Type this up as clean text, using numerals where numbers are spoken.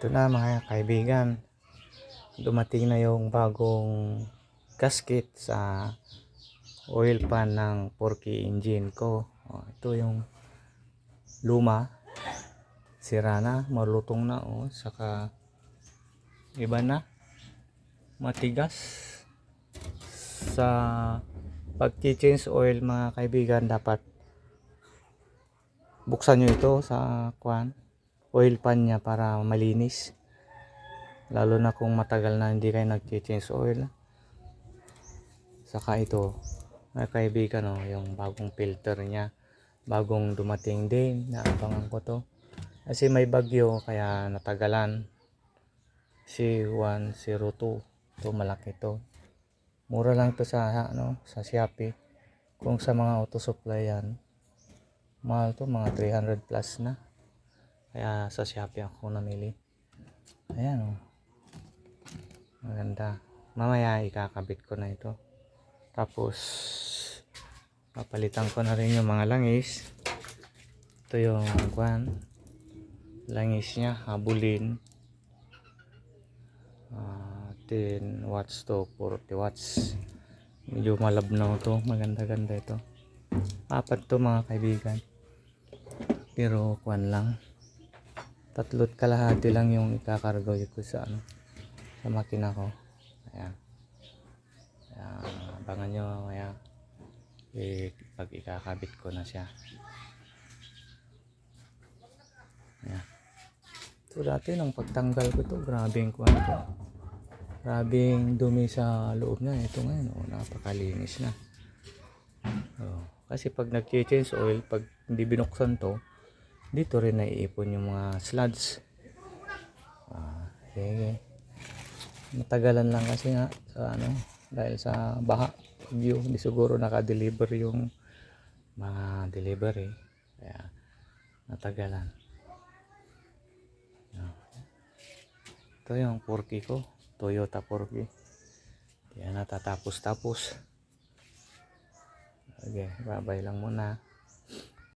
Ito na mga kaibigan, dumating na yung bagong gasket sa oil pan ng 4K engine ko. Ito yung luma, sira na, malutong na, saka iba na, matigas. Sa pag-change oil mga kaibigan, dapat buksan nyo ito sa oil pan nya para malinis, lalo na kung matagal na hindi kayo nag-change oil. Saka ito mga kaibigan, yung bagong filter nya, bagong dumating din, naabangan ko to kasi may bagyo kaya natagalan. C102 to, malaki to, mura lang to sa Shopee. Kung sa mga auto supply yan, mahal to, mga 300 plus na, kaya sa Shopee ako namili. Ayan, maganda. Mamaya ikakabit ko na ito, tapos papalitan ko na rin yung mga langis. Ito yung langis nya, habulin, 10 watts to 40 watts. Medyo malabnaw to, maganda ganda ito. Apat to mga kaibigan, pero lang, 3.5 lang yung ikakargo ko sa sa makina ko. Ayan, abangan nyo mamaya pag ikakabit ko na siya. Ayan. So dati nung pagtanggal ko to, grabing grabing dumi sa loob na. Ito ngayon, napakalinis na. Kasi pag nag-change oil, pag hindi binuksan to, dito rin naiipon yung mga sludge. Sige, matagalan lang kasi nga sa dahil sa baha, bagyo, hindi siguro naka-deliver yung mga delivery, kaya natagalan. Ito yung 4K ko, Toyota 4K, kaya natatapos-tapos. Okay, babay lang muna.